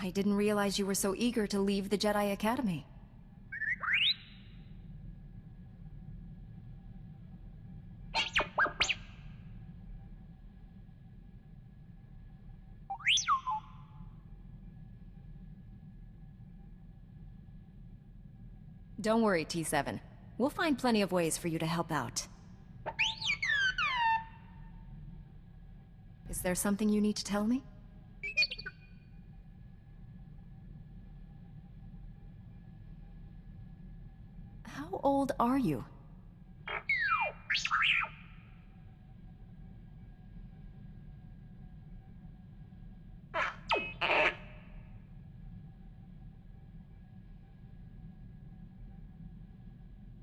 I didn't realize you were so eager to leave the Jedi Academy. Don't worry, T7. We'll find plenty of ways for you to help out. Is there something you need to tell me? How old are you?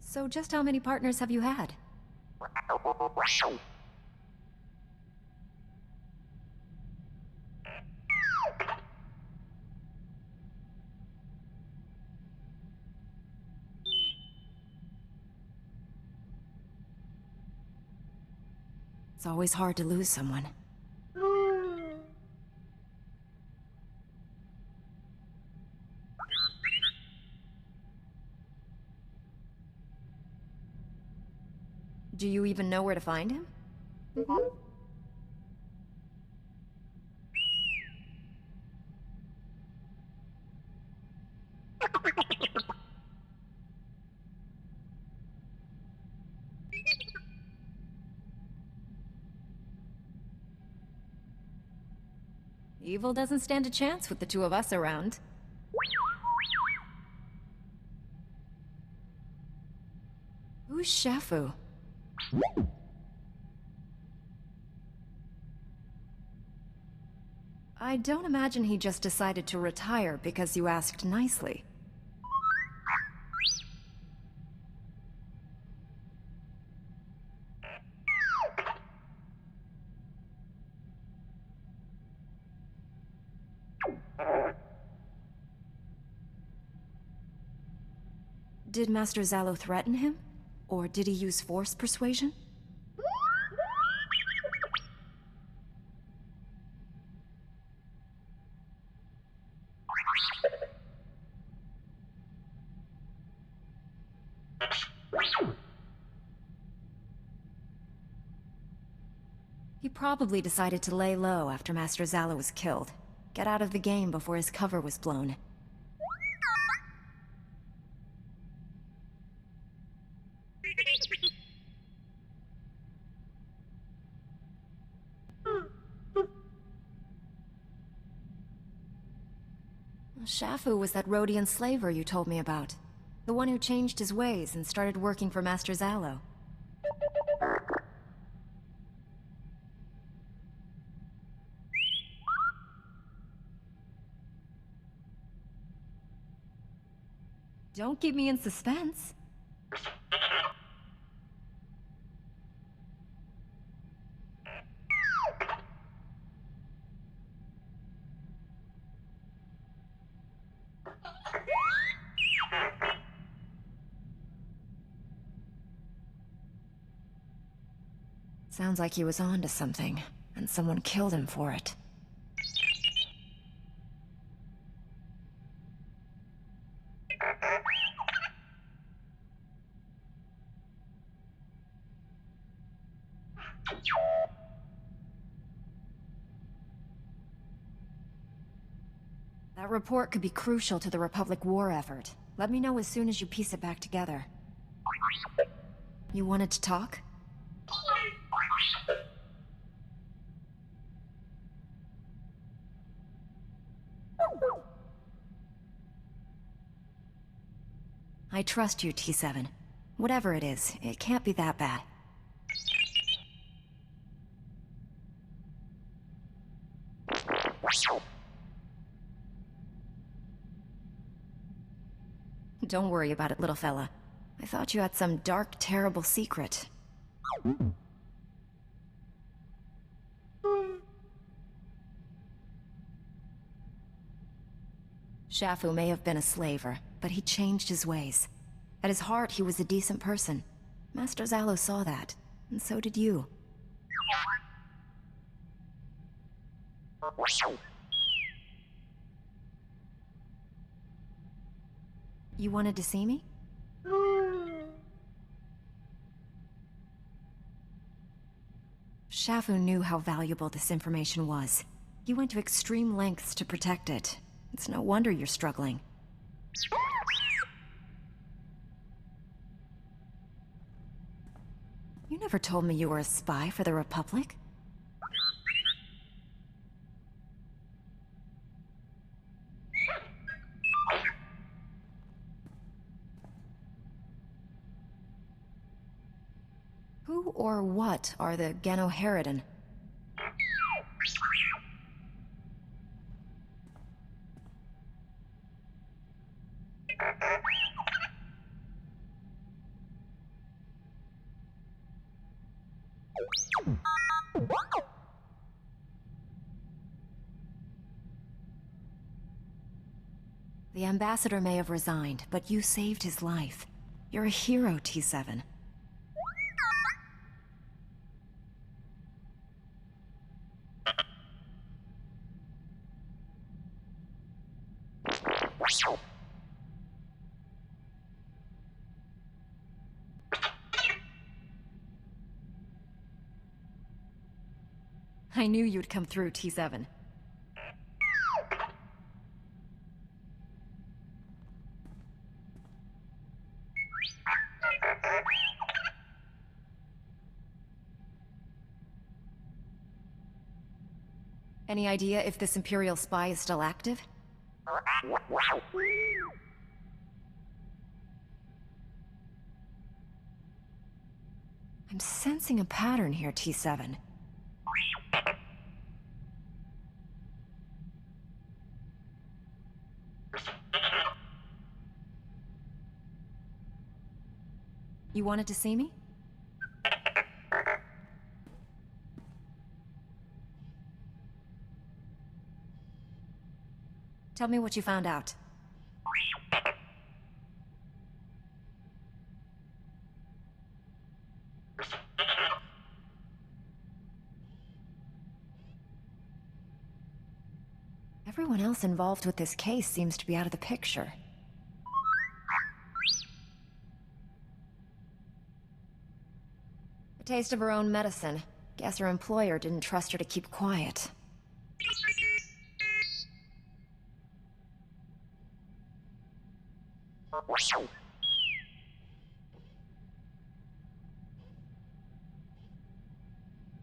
So just how many partners have you had? It's always hard to lose someone. Do you even know where to find him? Evil doesn't stand a chance with the two of us around. Who's Shafu? I don't imagine he just decided to retire because you asked nicely. Did Master Zallow threaten him? Or did he use force persuasion? He probably decided to lay low after Master Zallow was killed. Get out of the game before his cover was blown. Shafu was that Rhodian slaver you told me about. The one who changed his ways and started working for Master Zallow. Don't keep me in suspense. Sounds like he was on to something, and someone killed him for it. That report could be crucial to the Republic war effort. Let me know as soon as you piece it back together. You wanted to talk? I trust you, T7. Whatever it is, it can't be that bad. Don't worry about it, little fella. I thought you had some dark, terrible secret. Shafu may have been a slaver, but he changed his ways. At his heart, he was a decent person. Master Zallow saw that, and so did you. You wanted to see me? Shafu knew how valuable this information was. He went to extreme lengths to protect it. It's no wonder you're struggling. You never told me you were a spy for the Republic? Who or what are the Ganoheridan? The ambassador may have resigned, but you saved his life. You're a hero, T7. I knew you'd come through, T7. Any idea if this Imperial spy is still active? I'm sensing a pattern here, T7. You wanted to see me? Tell me what you found out. Everyone else involved with this case seems to be out of the picture. A taste of her own medicine. Guess her employer didn't trust her to keep quiet.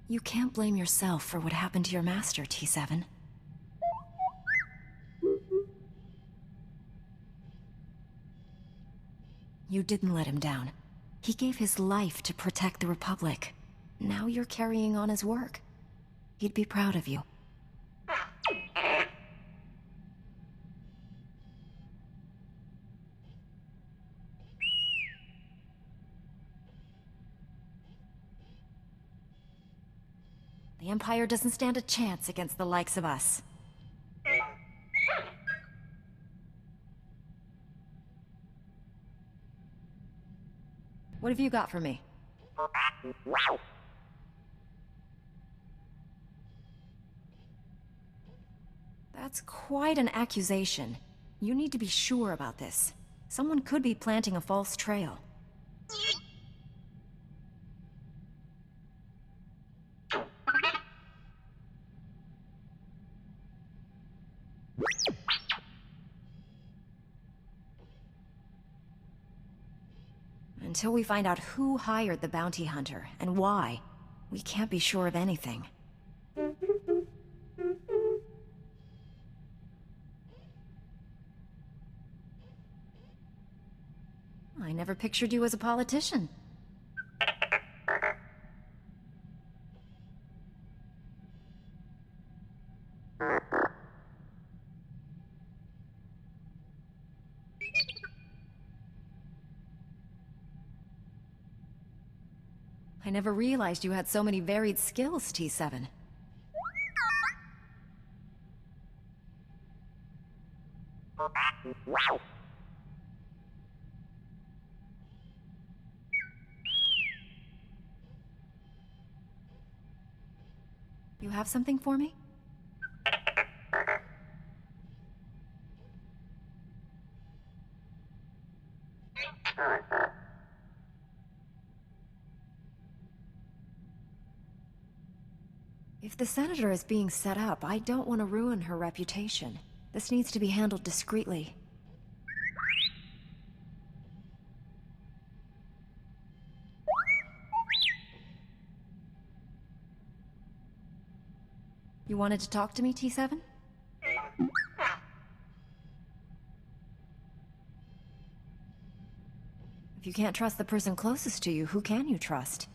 You can't blame yourself for what happened to your master, T7. You didn't let him down. He gave his life to protect the Republic. Now you're carrying on his work. He'd be proud of you. The Empire doesn't stand a chance against the likes of us. What have you got for me? That's quite an accusation. You need to be sure about this. Someone could be planting a false trail. Until we find out who hired the bounty hunter, and why, we can't be sure of anything. I never pictured you as a politician. I never realized you had so many varied skills, T7. You have something for me? If the Senator is being set up, I don't want to ruin her reputation. This needs to be handled discreetly. You wanted to talk to me, T7? If you can't trust the person closest to you, who can you trust?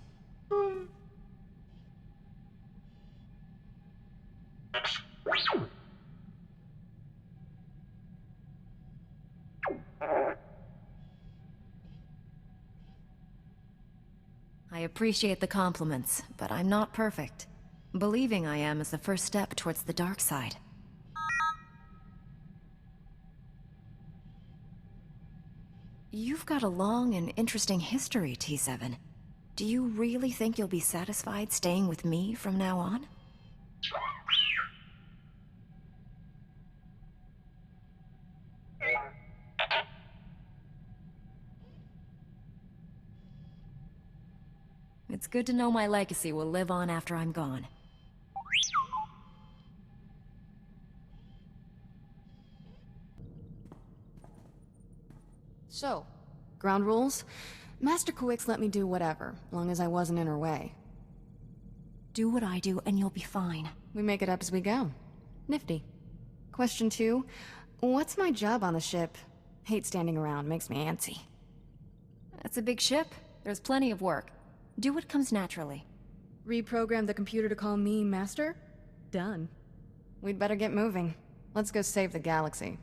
I appreciate the compliments, but I'm not perfect. Believing I am is the first step towards the dark side. You've got a long and interesting history, T7. Do you really think you'll be satisfied staying with me from now on? It's good to know my legacy will live on after I'm gone. So, ground rules? Master Kuix let me do whatever, long as I wasn't in her way. Do what I do and you'll be fine. We make it up as we go. Nifty. Question 2. What's my job on the ship? Hate standing around, makes me antsy. It's a big ship. There's plenty of work. Do what comes naturally. Reprogram the computer to call me Master? Done. We'd better get moving. Let's go save the galaxy.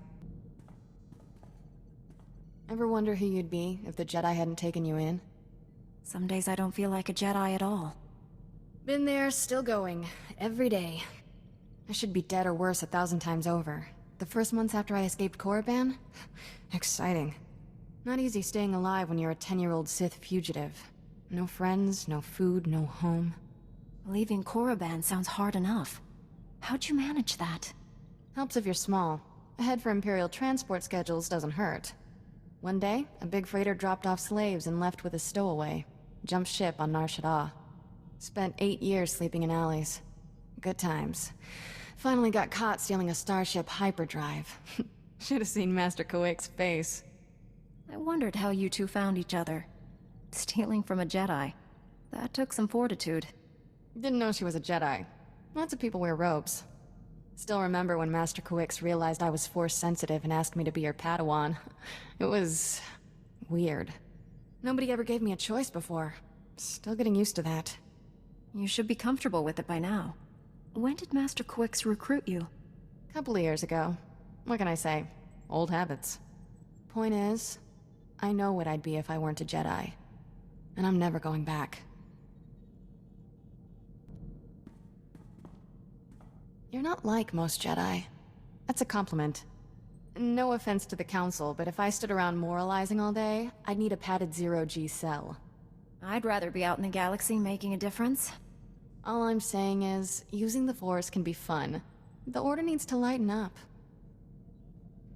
Ever wonder who you'd be if the Jedi hadn't taken you in? Some days I don't feel like a Jedi at all. Been there, still going. Every day. I should be dead or worse 1,000 times over. The first months after I escaped Korriban? Exciting. Not easy staying alive when you're a 10-year-old Sith fugitive. No friends, no food, no home. Leaving Korriban sounds hard enough. How'd you manage that? Helps if you're small. A head for Imperial transport schedules doesn't hurt. One day, a big freighter dropped off slaves and left with a stowaway. Jumped ship on Nar Shaddaa. Spent 8 years sleeping in alleys. Good times. Finally got caught stealing a starship hyperdrive. Should have seen Master Kuix's face. I wondered how you two found each other. Stealing from a Jedi. That took some fortitude. Didn't know she was a Jedi. Lots of people wear robes. Still remember when Master Kuix realized I was Force-sensitive and asked me to be her Padawan. It was... weird. Nobody ever gave me a choice before. Still getting used to that. You should be comfortable with it by now. When did Master Kuix recruit you? Couple of years ago. What can I say? Old habits. Point is, I know what I'd be if I weren't a Jedi. And I'm never going back. You're not like most Jedi. That's a compliment. No offense to the Council, but if I stood around moralizing all day, I'd need a padded zero-G cell. I'd rather be out in the galaxy making a difference. All I'm saying is, using the Force can be fun. The Order needs to lighten up.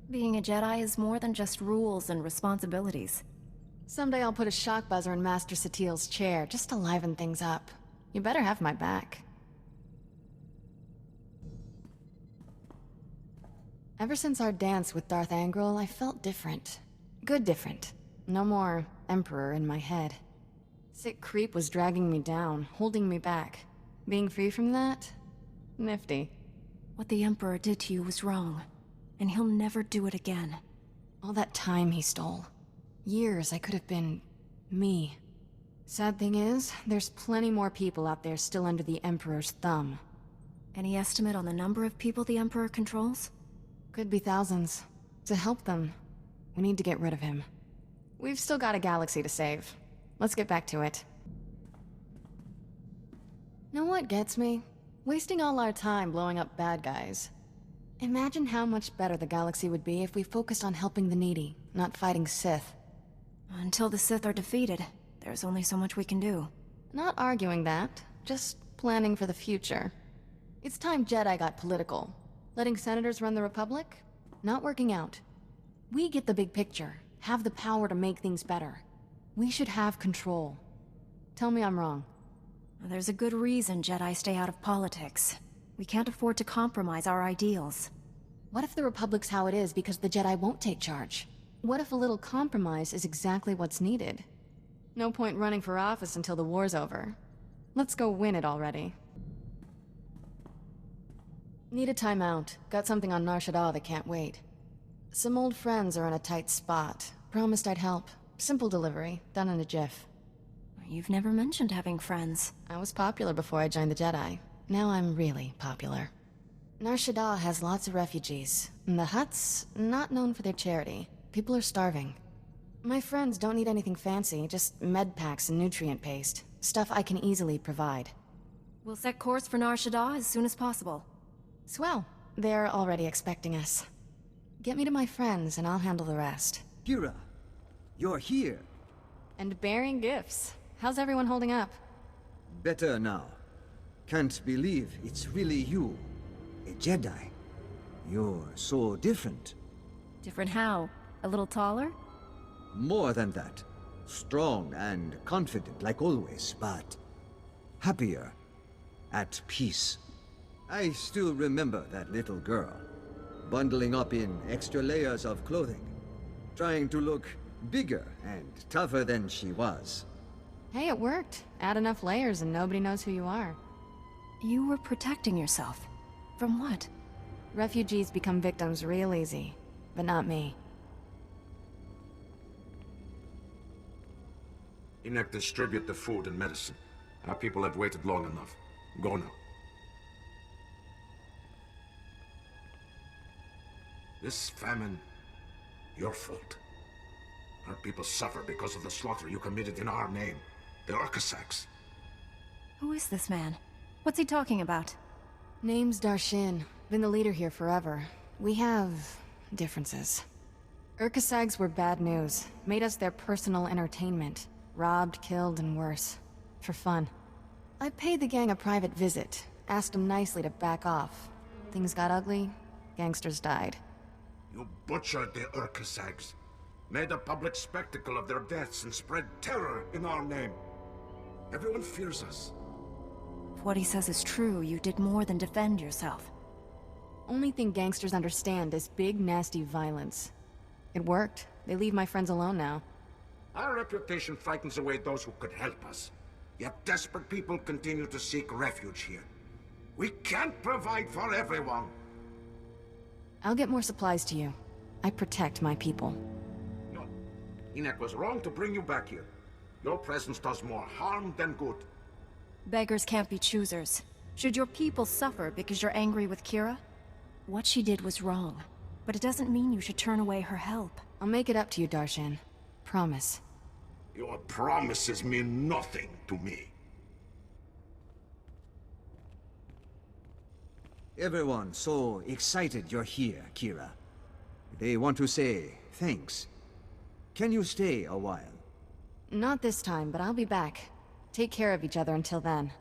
Being a Jedi is more than just rules and responsibilities. Someday I'll put a shock buzzer in Master Satil's chair, just to liven things up. You better have my back. Ever since our dance with Darth Angral, I felt different. Good different. No more Emperor in my head. Sick creep was dragging me down, holding me back. Being free from that? Nifty. What the Emperor did to you was wrong, and he'll never do it again. All that time he stole. Years I could have been... me. Sad thing is, there's plenty more people out there still under the Emperor's thumb. Any estimate on the number of people the Emperor controls? Could be thousands. To help them, we need to get rid of him. We've still got a galaxy to save. Let's get back to it. Know what gets me? Wasting all our time blowing up bad guys. Imagine how much better the galaxy would be if we focused on helping the needy, not fighting Sith. Until the Sith are defeated, there's only so much we can do. Not arguing that, just planning for the future. It's time Jedi got political. Letting senators run the Republic? Not working out. We get the big picture, have the power to make things better. We should have control. Tell me I'm wrong. There's a good reason Jedi stay out of politics. We can't afford to compromise our ideals. What if the Republic's how it is because the Jedi won't take charge? What if a little compromise is exactly what's needed? No point running for office until the war's over. Let's go win it already. Need a timeout. Got something on Nar Shaddaa that can't wait. Some old friends are in a tight spot. Promised I'd help. Simple delivery, done in a jiff. You've never mentioned having friends. I was popular before I joined the Jedi. Now I'm really popular. Nar Shaddaa has lots of refugees, and the Hutts, not known for their charity. People are starving. My friends don't need anything fancy, just med packs and nutrient paste. Stuff I can easily provide. We'll set course for Nar Shaddaa as soon as possible. Swell. They're already expecting us. Get me to my friends, and I'll handle the rest. Kira, you're here. And bearing gifts. How's everyone holding up? Better now. Can't believe it's really you. A Jedi. You're so different. Different how? A little taller? More than that. Strong and confident like always, but happier. At peace. I still remember that little girl. Bundling up in extra layers of clothing. Trying to look bigger and tougher than she was. Hey, it worked. Add enough layers and nobody knows who you are. You were protecting yourself. From what? Refugees become victims real easy, but not me. Enoch, distribute the food and medicine. Our people have waited long enough. Go now. This famine, your fault. Our people suffer because of the slaughter you committed in our name. The Urkasags. Who is this man? What's he talking about? Name's Darshin. Been the leader here forever. We have differences. Urkasags were bad news. Made us their personal entertainment. Robbed, killed, and worse. For fun. I paid the gang a private visit. Asked them nicely to back off. Things got ugly. Gangsters died. You butchered the Urkasags. Made a public spectacle of their deaths and spread terror in our name. Everyone fears us. If what he says is true, you did more than defend yourself. Only thing gangsters understand is big, nasty violence. It worked. They leave my friends alone now. Our reputation frightens away those who could help us. Yet desperate people continue to seek refuge here. We can't provide for everyone. I'll get more supplies to you. I protect my people. No. Enoch was wrong to bring you back here. Your presence does more harm than good. Beggars can't be choosers. Should your people suffer because you're angry with Kira? What she did was wrong, but it doesn't mean you should turn away her help. I'll make it up to you, Darshan. Promise. Your promises mean nothing to me. Everyone so excited you're here, Kira. They want to say thanks. Can you stay a while? Not this time, but I'll be back. Take care of each other until then.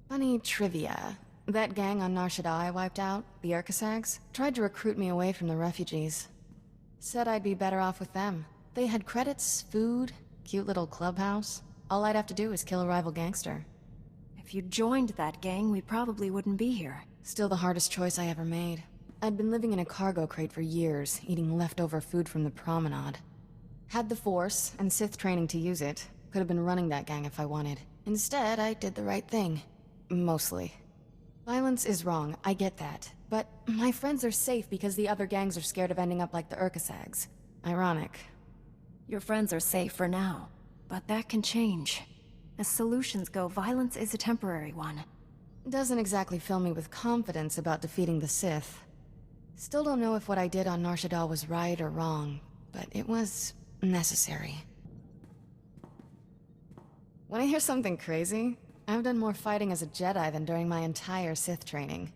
Funny trivia. That gang on Nar Shaddaa I wiped out, the Urkasags, tried to recruit me away from the refugees. Said I'd be better off with them. They had credits, food, cute little clubhouse. All I'd have to do is kill a rival gangster. If you joined that gang, we probably wouldn't be here. Still the hardest choice I ever made. I'd been living in a cargo crate for years, eating leftover food from the promenade. Had the Force and Sith training to use it. Could have been running that gang if I wanted. Instead, I did the right thing. Mostly. Violence is wrong, I get that. But my friends are safe because the other gangs are scared of ending up like the Urkasags. Ironic. Your friends are safe for now, but that can change. As solutions go, violence is a temporary one. Doesn't exactly fill me with confidence about defeating the Sith. Still don't know if what I did on Nar Shaddaa was right or wrong, but it was necessary. Wanna hear something crazy? I've done more fighting as a Jedi than during my entire Sith training.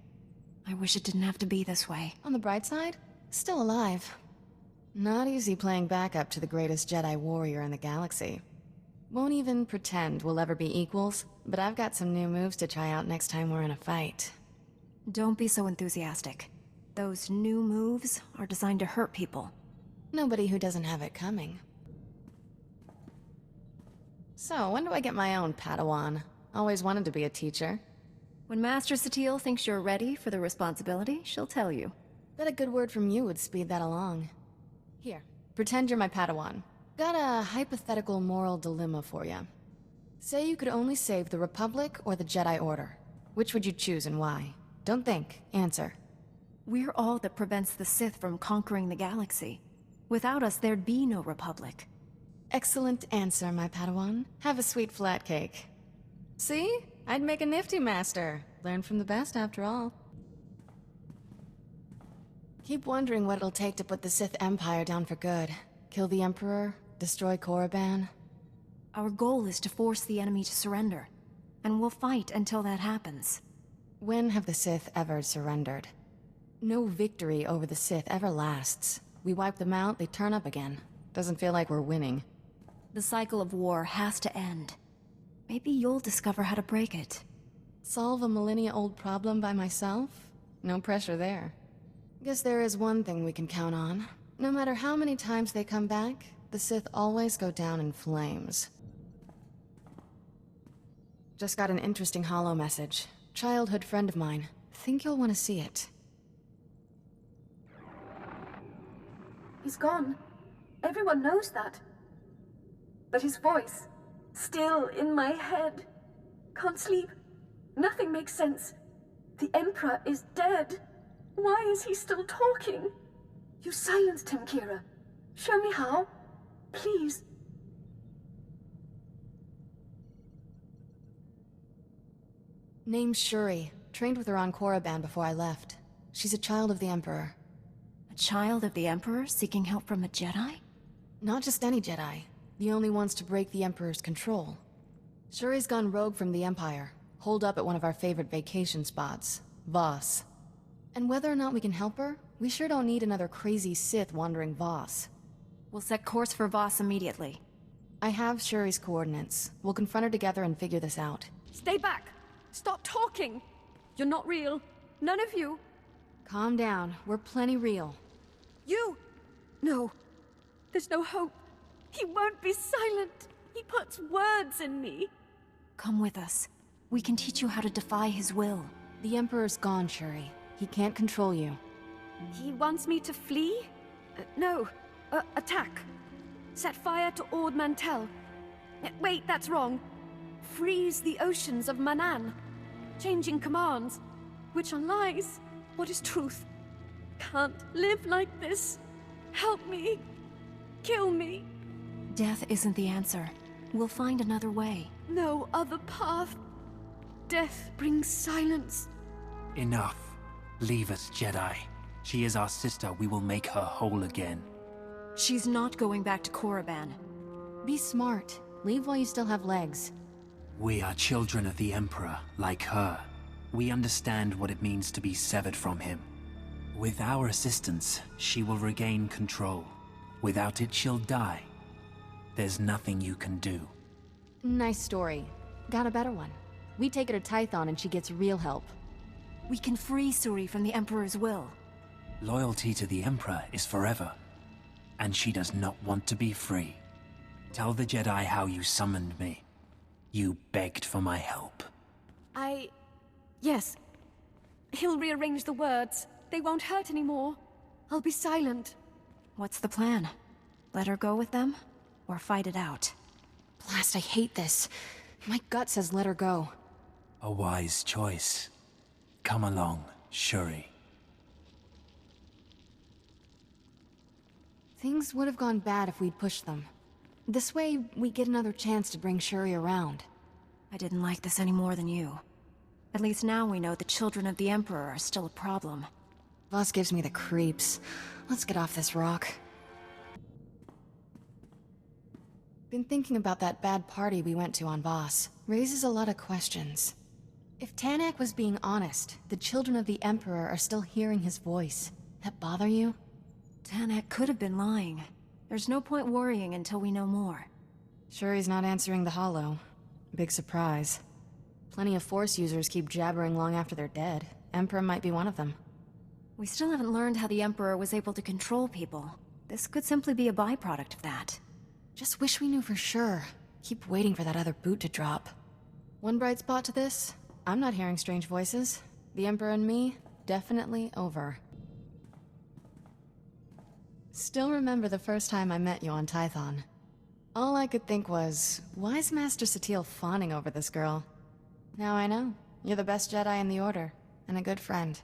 I wish it didn't have to be this way. On the bright side, still alive. Not easy playing backup to the greatest Jedi warrior in the galaxy. Won't even pretend we'll ever be equals, but I've got some new moves to try out next time we're in a fight. Don't be so enthusiastic. Those new moves are designed to hurt people. Nobody who doesn't have it coming. So, when do I get my own Padawan? Always wanted to be a teacher. When Master Satele thinks you're ready for the responsibility, she'll tell you. Bet a good word from you would speed that along. Here, pretend you're my Padawan. Got a hypothetical moral dilemma for you. Say you could only save the Republic or the Jedi Order. Which would you choose and why? Don't think, answer. We're all that prevents the Sith from conquering the galaxy. Without us, there'd be no Republic. Excellent answer, my Padawan. Have a sweet flat cake. See? I'd make a nifty master. Learn from the best, after all. Keep wondering what it'll take to put the Sith Empire down for good. Kill the Emperor, destroy Korriban. Our goal is to force the enemy to surrender, and we'll fight until that happens. When have the Sith ever surrendered? No victory over the Sith ever lasts. We wipe them out, they turn up again. Doesn't feel like we're winning. The cycle of war has to end. Maybe you'll discover how to break it. Solve a millennia-old problem by myself? No pressure there. Guess there is one thing we can count on. No matter how many times they come back, the Sith always go down in flames. Just got an interesting holo message. Childhood friend of mine. Think you'll want to see it. He's gone. Everyone knows that. But his voice, still in my head. Can't sleep. Nothing makes sense. The Emperor is dead. Why is he still talking? You silenced him, Kira. Show me how. Please. Name's Shuri. Trained with her on Korriban before I left. She's a child of the Emperor. A child of the Emperor seeking help from a Jedi? Not just any Jedi. The only ones to break the Emperor's control. Shuri's gone rogue from the Empire. Holed up at one of our favorite vacation spots. Voss. And whether or not we can help her, we sure don't need another crazy Sith wandering Voss. We'll set course for Voss immediately. I have Shuri's coordinates. We'll confront her together and figure this out. Stay back. Stop talking. You're not real. None of you. Calm down. We're plenty real. You! No. There's no hope. He won't be silent. He puts words in me. Come with us. We can teach you how to defy his will. The Emperor's gone, Shuri. He can't control you. He wants me to flee? No. Attack. Set fire to Ord Mantell. Wait, that's wrong. Freeze the oceans of Manaan. Changing commands. Which are lies? What is truth? Can't live like this. Help me. Kill me. Death isn't the answer. We'll find another way. No other path. Death brings silence. Enough. Leave us, Jedi. She is our sister. We will make her whole again. She's not going back to Korriban. Be smart. Leave while you still have legs. We are children of the Emperor, like her. We understand what it means to be severed from him. With our assistance, she will regain control. Without it, she'll die. There's nothing you can do. Nice story. Got a better one. We take her to Tython and she gets real help. We can free Suri from the Emperor's will. Loyalty to the Emperor is forever. And she does not want to be free. Tell the Jedi how you summoned me. You begged for my help. Yes. He'll rearrange the words. They won't hurt anymore. I'll be silent. What's the plan? Let her go with them? Or fight it out? Blast, I hate this. My gut says let her go. A wise choice. Come along, Shuri. Things would have gone bad if we'd pushed them. This way, we get another chance to bring Shuri around. I didn't like this any more than you. At least now we know the children of the Emperor are still a problem. Voss gives me the creeps. Let's get off this rock. Been thinking about that bad party we went to on Voss. Raises a lot of questions. If Tanak was being honest, the children of the Emperor are still hearing his voice. That bother you? Tanak could have been lying. There's no point worrying until we know more. Shuri's not answering the holo. Big surprise. Plenty of Force users keep jabbering long after they're dead. Emperor might be one of them. We still haven't learned how the Emperor was able to control people. This could simply be a byproduct of that. Just wish we knew for sure. Keep waiting for that other boot to drop. One bright spot to this, I'm not hearing strange voices. The Emperor and me, definitely over. Still remember the first time I met you on Tython. All I could think was, why is Master Satil fawning over this girl? Now I know. You're the best Jedi in the Order, and a good friend.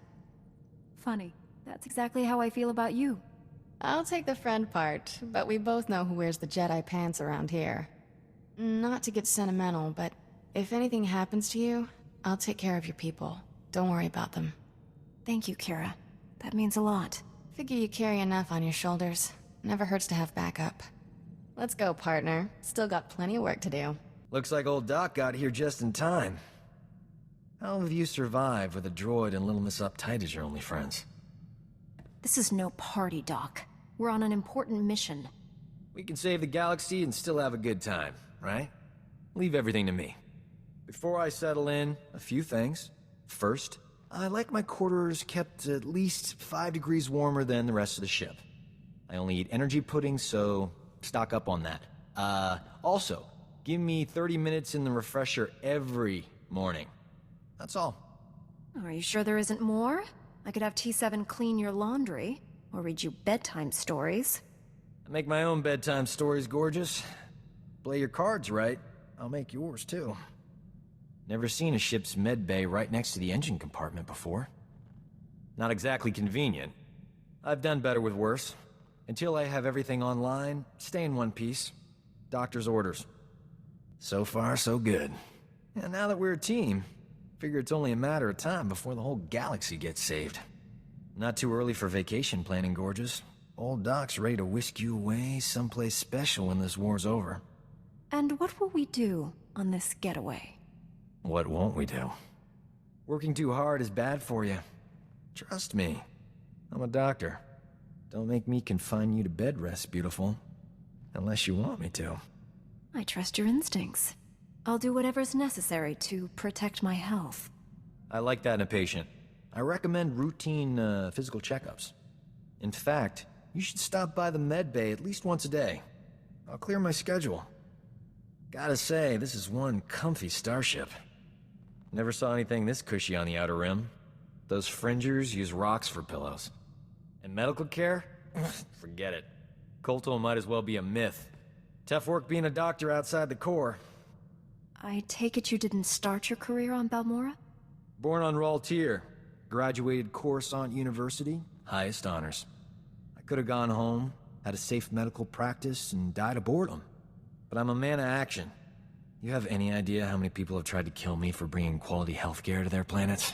Funny. That's exactly how I feel about you. I'll take the friend part, but we both know who wears the Jedi pants around here. Not to get sentimental, but if anything happens to you, I'll take care of your people. Don't worry about them. Thank you, Kira. That means a lot. Figure you carry enough on your shoulders. Never hurts to have backup. Let's go, partner. Still got plenty of work to do. Looks like old Doc got here just in time. How have you survived with a droid and Little Miss Uptight as your only friends? This is no party, Doc. We're on an important mission. We can save the galaxy and still have a good time, right? Leave everything to me. Before I settle in, a few things. First, I like my quarters kept at least 5 degrees warmer than the rest of the ship. I only eat energy pudding, so stock up on that. Also, give me 30 minutes in the refresher every morning. That's all. Are you sure there isn't more? I could have T7 clean your laundry, or read you bedtime stories. I make my own bedtime stories, gorgeous. Play your cards right, I'll make yours too. Never seen a ship's med bay right next to the engine compartment before. Not exactly convenient. I've done better with worse. Until I have everything online, stay in one piece. Doctor's orders. So far, so good. And now that we're a team, figure it's only a matter of time before the whole galaxy gets saved. Not too early for vacation planning, gorgeous. Old Doc's ready to whisk you away someplace special when this war's over. And what will we do on this getaway? What won't we do? Working too hard is bad for you. Trust me. I'm a doctor. Don't make me confine you to bed rest, beautiful. Unless you want me to. I trust your instincts. I'll do whatever's necessary to protect my health. I like that in a patient. I recommend routine physical checkups. In fact, you should stop by the med bay at least once a day. I'll clear my schedule. Gotta say, this is one comfy starship. Never saw anything this cushy on the Outer Rim. Those fringers use rocks for pillows. And medical care? Forget it. Kolto might as well be a myth. Tough work being a doctor outside the Corps. I take it you didn't start your career on Balmorra? Born on Raltier. Graduated Coruscant University. Highest honors. I could have gone home, had a safe medical practice, and died of boredom. But I'm a man of action. You have any idea how many people have tried to kill me for bringing quality healthcare to their planets?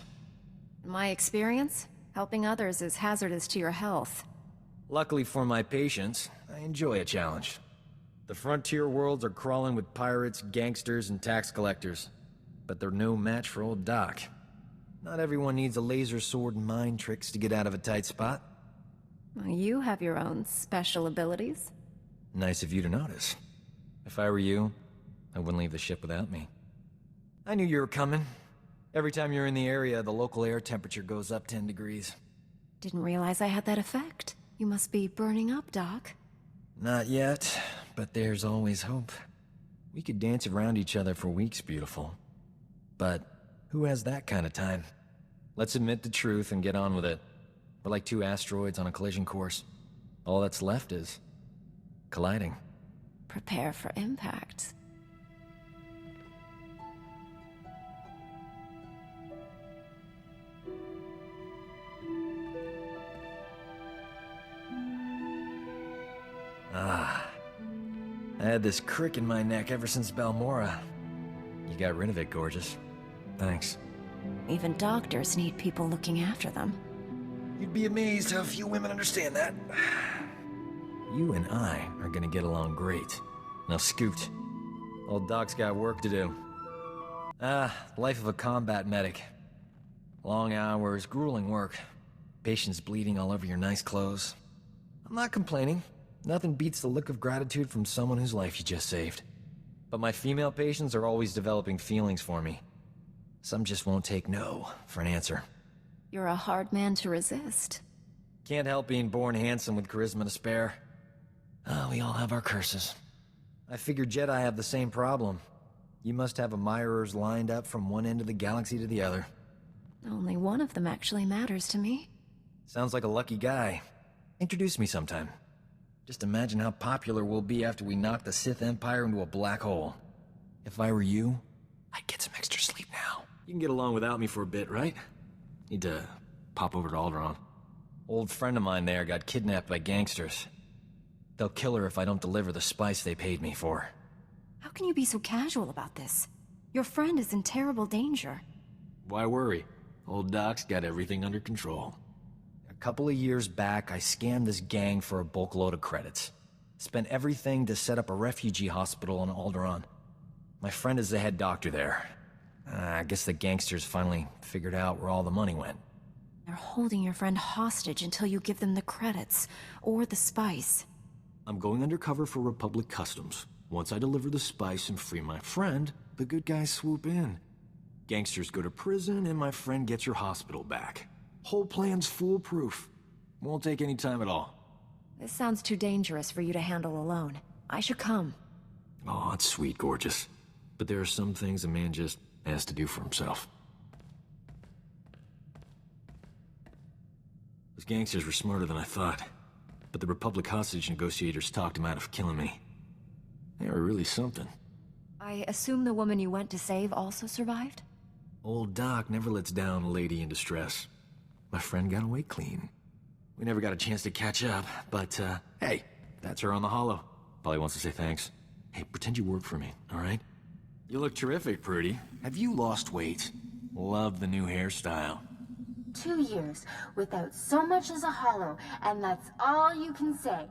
In my experience, helping others is hazardous to your health. Luckily for my patients, I enjoy a challenge. The frontier worlds are crawling with pirates, gangsters, and tax collectors. But they're no match for old Doc. Not everyone needs a laser sword and mind tricks to get out of a tight spot. Well, you have your own special abilities. Nice of you to notice. If I were you, I wouldn't leave the ship without me. I knew you were coming. Every time you're in the area, the local air temperature goes up 10 degrees. Didn't realize I had that effect. You must be burning up, Doc. Not yet, but there's always hope. We could dance around each other for weeks, beautiful. But who has that kind of time? Let's admit the truth and get on with it. We're like two asteroids on a collision course. All that's left is colliding. Prepare for impact. I had this crick in my neck ever since Balmorra. You got rid of it, gorgeous. Thanks. Even doctors need people looking after them. You'd be amazed how few women understand that. You and I are gonna get along great. Now scoot. Old Doc's got work to do. Life of a combat medic. Long hours, grueling work. Patients bleeding all over your nice clothes. I'm not complaining. Nothing beats the look of gratitude from someone whose life you just saved. But my female patients are always developing feelings for me. Some just won't take no for an answer. You're a hard man to resist. Can't help being born handsome with charisma to spare. We all have our curses. I figured Jedi have the same problem. You must have admirers lined up from one end of the galaxy to the other. Only one of them actually matters to me. Sounds like a lucky guy. Introduce me sometime. Just imagine how popular we'll be after we knock the Sith Empire into a black hole. If I were you, I'd get some extra sleep now. You can get along without me for a bit, right? Need to pop over to Alderaan. Old friend of mine there got kidnapped by gangsters. They'll kill her if I don't deliver the spice they paid me for. How can you be so casual about this? Your friend is in terrible danger. Why worry? Old Doc's got everything under control. A couple of years back, I scammed this gang for a bulk load of credits. Spent everything to set up a refugee hospital on Alderaan. My friend is the head doctor there. I guess the gangsters finally figured out where all the money went. They're holding your friend hostage until you give them the credits, or the spice. I'm going undercover for Republic Customs. Once I deliver the spice and free my friend, the good guys swoop in. Gangsters go to prison, and my friend gets your hospital back. Whole plan's foolproof. Won't take any time at all. This sounds too dangerous for you to handle alone. I should come. Oh, it's sweet, gorgeous. But there are some things a man just has to do for himself. Those gangsters were smarter than I thought. But the Republic hostage negotiators talked him out of killing me. They were really something. I assume the woman you went to save also survived? Old Doc never lets down a lady in distress. My friend got away clean. We never got a chance to catch up, but, hey, that's her on the holo. Probably wants to say thanks. Hey, pretend you work for me, alright? You look terrific, Prudy. Have you lost weight? Love the new hairstyle. 2 years without so much as a hollow, and that's all you can say.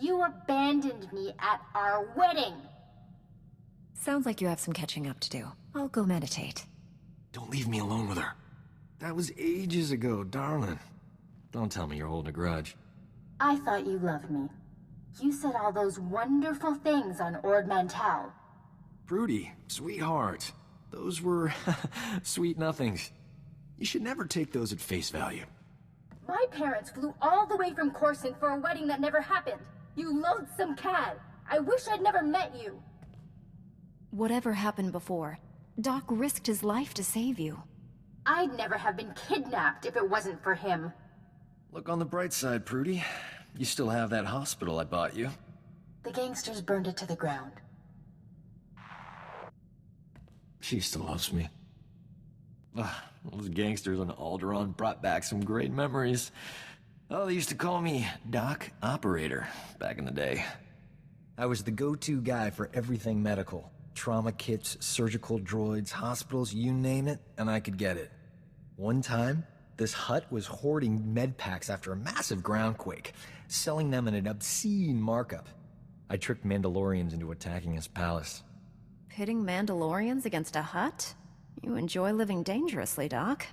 You abandoned me at our wedding! Sounds like you have some catching up to do. I'll go meditate. Don't leave me alone with her. That was ages ago, darling. Don't tell me you're holding a grudge. I thought you loved me. You said all those wonderful things on Ord Mantell. Prudy, sweetheart. Those were sweet nothings. You should never take those at face value. My parents flew all the way from Carsen for a wedding that never happened. You loathsome cad. I wish I'd never met you. Whatever happened before, Doc risked his life to save you. I'd never have been kidnapped if it wasn't for him. Look on the bright side, Prudy. You still have that hospital I bought you. The gangsters burned it to the ground. She still loves me. Those gangsters on Alderaan brought back some great memories. Oh, they used to call me Doc Operator back in the day. I was the go-to guy for everything medical. Trauma kits, surgical droids, hospitals, you name it, and I could get it. One time, this Hutt was hoarding med packs after a massive groundquake, selling them at an obscene markup. I tricked Mandalorians into attacking his palace. Pitting Mandalorians against a Hutt? You enjoy living dangerously, Doc.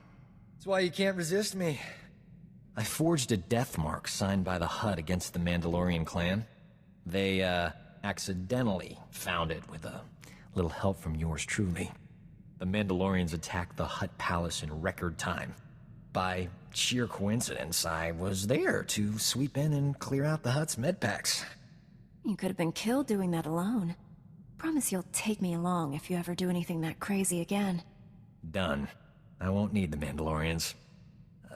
That's why you can't resist me. I forged a death mark signed by the Hutt against the Mandalorian clan. They, accidentally found it with a little help from yours truly. The Mandalorians attacked the Hutt palace in record time. By sheer coincidence, I was there to sweep in and clear out the Hutt's medpacks. You could have been killed doing that alone. Promise you'll take me along if you ever do anything that crazy again. Done. I won't need the Mandalorians.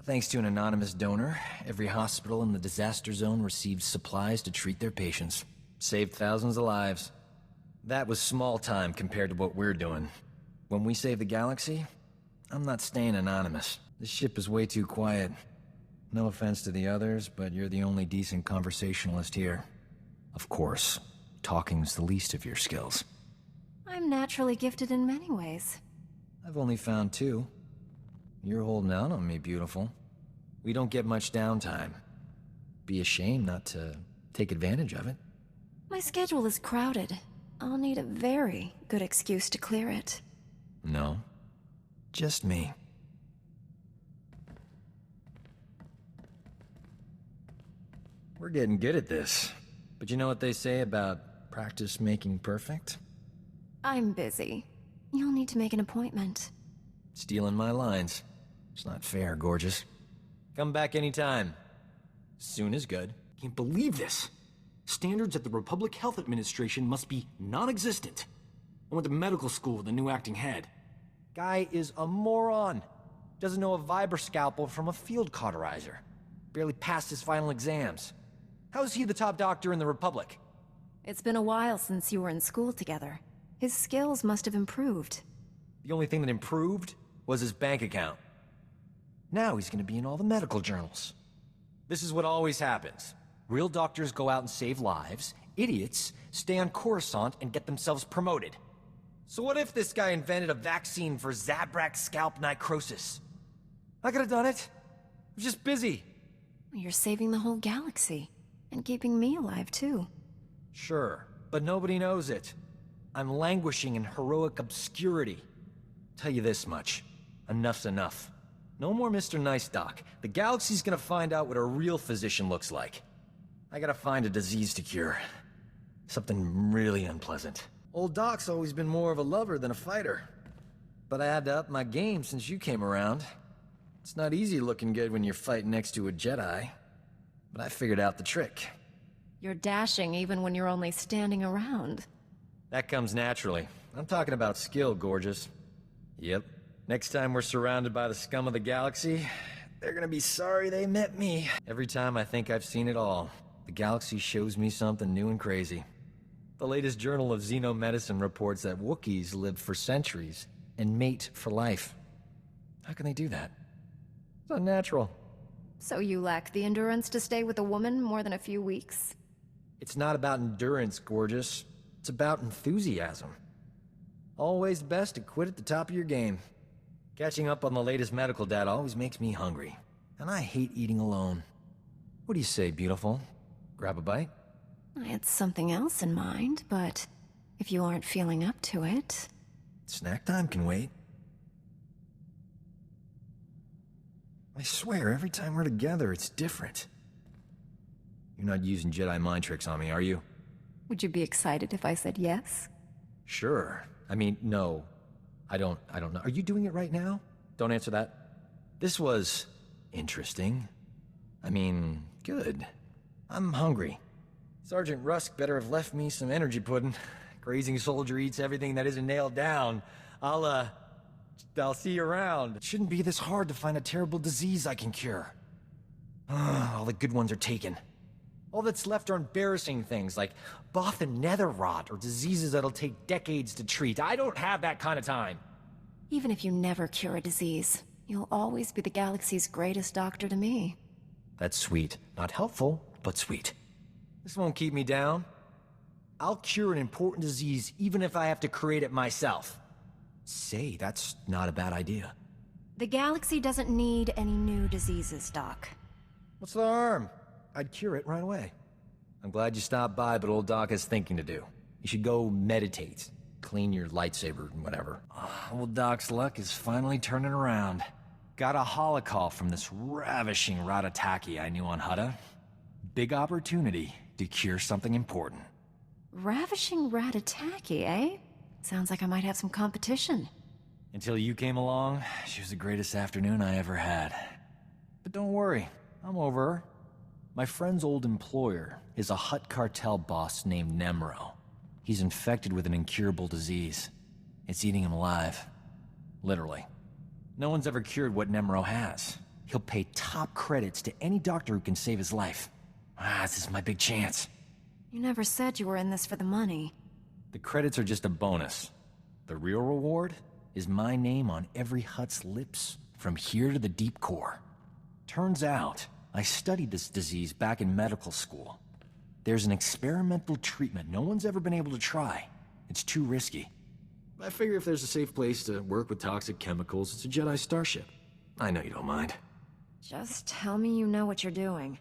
Thanks to an anonymous donor, every hospital in the disaster zone received supplies to treat their patients. Saved thousands of lives. That was small time compared to what we're doing. When we save the galaxy, I'm not staying anonymous. This ship is way too quiet. No offense to the others, but you're the only decent conversationalist here. Of course, talking's the least of your skills. I'm naturally gifted in many ways. I've only found two. You're holding out on me, beautiful. We don't get much downtime. Be a shame not to take advantage of it. My schedule is crowded. I'll need a very good excuse to clear it. No. Just me. We're getting good at this. But you know what they say about practice making perfect? I'm busy. You'll need to make an appointment. Stealing my lines. It's not fair, gorgeous. Come back anytime. Soon is good. Can't believe this. Standards at the Republic Health Administration must be non-existent. I went to medical school with a new acting head. Guy is a moron. Doesn't know a vibra scalpel from a field cauterizer. Barely passed his final exams. How is he the top doctor in the Republic? It's been a while since you were in school together. His skills must have improved. The only thing that improved was his bank account. Now he's gonna be in all the medical journals. This is what always happens. Real doctors go out and save lives. Idiots stay on Coruscant and get themselves promoted. So what if this guy invented a vaccine for Zabrak scalp necrosis? I could have done it. I'm just busy. You're saving the whole galaxy. And keeping me alive, too. Sure, but nobody knows it. I'm languishing in heroic obscurity. Tell you this much. Enough's enough. No more Mr. Nice Doc. The galaxy's gonna find out what a real physician looks like. I gotta find a disease to cure. Something really unpleasant. Old Doc's always been more of a lover than a fighter. But I had to up my game since you came around. It's not easy looking good when you're fighting next to a Jedi. But I figured out the trick. You're dashing even when you're only standing around. That comes naturally. I'm talking about skill, gorgeous. Yep. Next time we're surrounded by the scum of the galaxy, they're gonna be sorry they met me. Every time I think I've seen it all, the galaxy shows me something new and crazy. The latest Journal of Xenomedicine reports that Wookiees live for centuries and mate for life. How can they do that? It's unnatural. So you lack the endurance to stay with a woman more than a few weeks? It's not about endurance, gorgeous. It's about enthusiasm. Always best to quit at the top of your game. Catching up on the latest medical data always makes me hungry. And I hate eating alone. What do you say, beautiful? Grab a bite? I had something else in mind, but if you aren't feeling up to it... Snack time can wait. I swear, every time we're together, it's different. You're not using Jedi mind tricks on me, are you? Would you be excited if I said yes? Sure. I mean, no. I don't know. Are you doing it right now? Don't answer that. This was... interesting. I mean, good. I'm hungry. Sergeant Rusk better have left me some energy pudding. Grazing soldier eats everything that isn't nailed down. I'll see you around. It shouldn't be this hard to find a terrible disease I can cure. All the good ones are taken. All that's left are embarrassing things like Bothan nether rot or diseases that'll take decades to treat. I don't have that kind of time. Even if you never cure a disease, you'll always be the galaxy's greatest doctor to me. That's sweet. Not helpful, but sweet. This won't keep me down. I'll cure an important disease even if I have to create it myself. Say, that's not a bad idea. The galaxy doesn't need any new diseases, Doc. What's the harm? I'd cure it right away. I'm glad you stopped by, but old Doc has thinking to do. You should go meditate. Clean your lightsaber and whatever. Old Doc's luck is finally turning around. Got a holocall from this ravishing Ratataki I knew on Hutt. Big opportunity to cure something important. Ravishing Ratataki, eh? Sounds like I might have some competition. Until you came along, she was the greatest afternoon I ever had. But don't worry, I'm over her. My friend's old employer is a Hutt cartel boss named Nemro. He's infected with an incurable disease. It's eating him alive. Literally. No one's ever cured what Nemro has. He'll pay top credits to any doctor who can save his life. This is my big chance. You never said you were in this for the money. The credits are just a bonus. The real reward is my name on every Hutt's lips, from here to the deep core. Turns out, I studied this disease back in medical school. There's an experimental treatment no one's ever been able to try. It's too risky. I figure if there's a safe place to work with toxic chemicals, it's a Jedi starship. I know you don't mind. Just tell me you know what you're doing.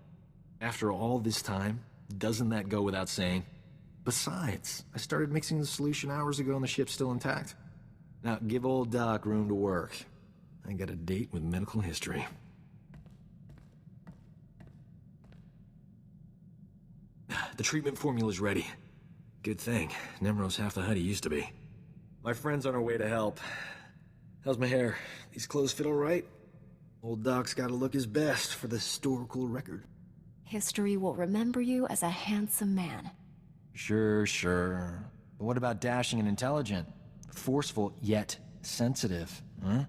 After all this time, doesn't that go without saying? Besides, I started mixing the solution hours ago and the ship's still intact. Now, give old Doc room to work. I got a date with medical history. The treatment formula's ready. Good thing. Nemro's half the Hutt he used to be. My friend's on her way to help. How's my hair? These clothes fit all right? Old Doc's gotta look his best for the historical record. History will remember you as a handsome man. Sure. But what about dashing and intelligent? Forceful, yet sensitive, huh?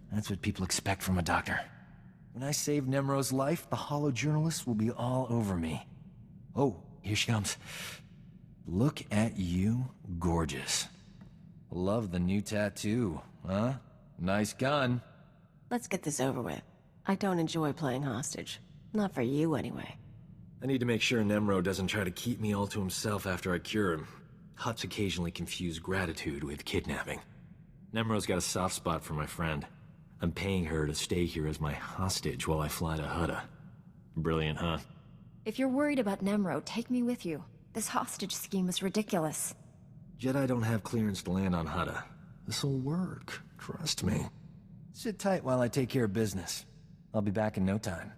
That's what people expect from a doctor. When I save Nemro's life, the Hollow journalists will be all over me. Oh, here she comes. Look at you, gorgeous. Love the new tattoo, huh? Nice gun. Let's get this over with. I don't enjoy playing hostage. Not for you, anyway. I need to make sure Nemro doesn't try to keep me all to himself after I cure him. Hutts occasionally confuse gratitude with kidnapping. Nemro's got a soft spot for my friend. I'm paying her to stay here as my hostage while I fly to Hutt. Brilliant, huh? If you're worried about Nemro, take me with you. This hostage scheme is ridiculous. Jedi don't have clearance to land on Hutt. This'll work. Trust me. Sit tight while I take care of business. I'll be back in no time.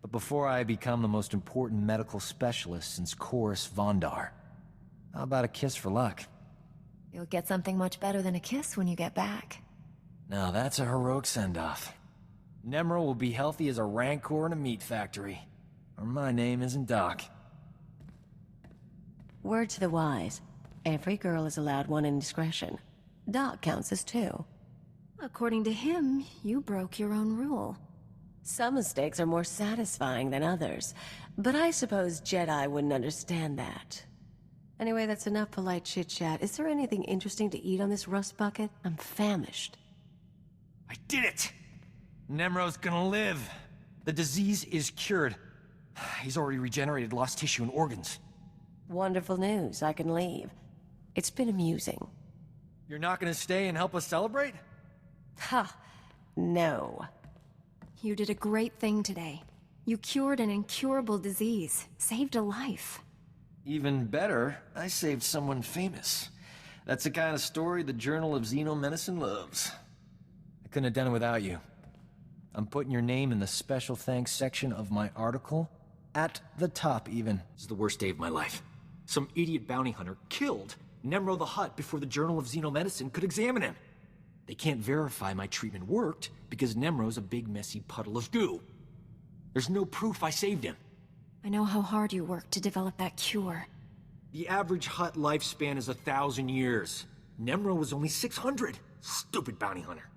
But before I become the most important medical specialist since Chorus Vondar, how about a kiss for luck? You'll get something much better than a kiss when you get back. Now that's a heroic send-off. Nemro will be healthy as a rancor in a meat factory. Or my name isn't Doc. Word to the wise. Every girl is allowed one indiscretion. Doc counts as two. According to him, you broke your own rule. Some mistakes are more satisfying than others, but I suppose Jedi wouldn't understand that. Anyway, that's enough polite chit-chat. Is there anything interesting to eat on this rust bucket? I'm famished. I did it! Nemro's gonna live. The disease is cured. He's already regenerated lost tissue and organs. Wonderful news. I can leave. It's been amusing. You're not gonna stay and help us celebrate? Ha! No. You did a great thing today. You cured an incurable disease, saved a life. Even better, I saved someone famous. That's the kind of story the Journal of Xenomedicine loves. I couldn't have done it without you. I'm putting your name in the special thanks section of my article. At the top, even. This is the worst day of my life. Some idiot bounty hunter killed Nemro the Hutt before the Journal of Xenomedicine could examine him. They can't verify my treatment worked because Nemro's a big messy puddle of goo. There's no proof I saved him. I know how hard you worked to develop that cure. The average Hutt lifespan is 1,000 years. Nemro was only 600. Stupid bounty hunter.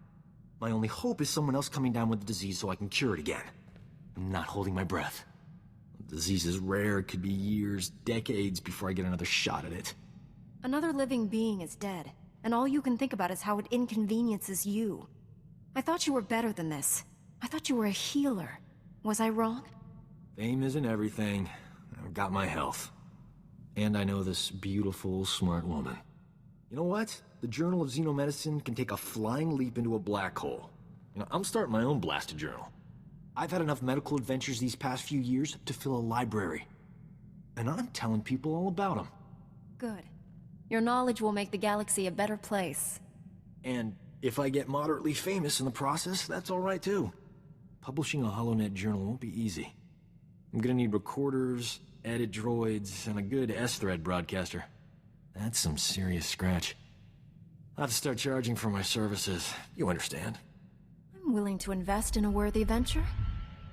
My only hope is someone else coming down with the disease so I can cure it again. I'm not holding my breath. The disease is rare. It could be years, decades before I get another shot at it. Another living being is dead, and all you can think about is how it inconveniences you. I thought you were better than this. I thought you were a healer. Was I wrong? Fame isn't everything. I've got my health. And I know this beautiful, smart woman. You know what? The Journal of Xenomedicine can take a flying leap into a black hole. I'm starting my own blasted journal. I've had enough medical adventures these past few years to fill a library. And I'm telling people all about them. Good. Your knowledge will make the galaxy a better place. And if I get moderately famous in the process, that's all right too. Publishing a HoloNet journal won't be easy. I'm gonna need recorders, edit droids, and a good S-thread broadcaster. That's some serious scratch. I'll have to start charging for my services. You understand. I'm willing to invest in a worthy venture.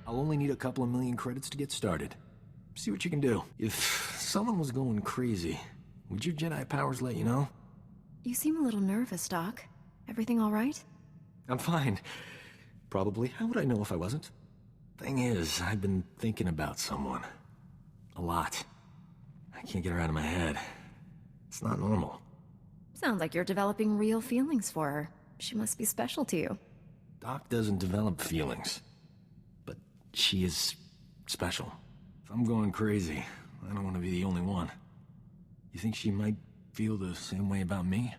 I'll only need a couple of million credits to get started. See what you can do. If someone was going crazy, would your Jedi powers let you know? You seem a little nervous, Doc. Everything all right? I'm fine. Probably. How would I know if I wasn't? Thing is, I've been thinking about someone. A lot. I can't get her out of my head. It's not normal. Sounds like you're developing real feelings for her. She must be special to you. Doc doesn't develop feelings. But she is special. If I'm going crazy, I don't want to be the only one. You think she might feel the same way about me?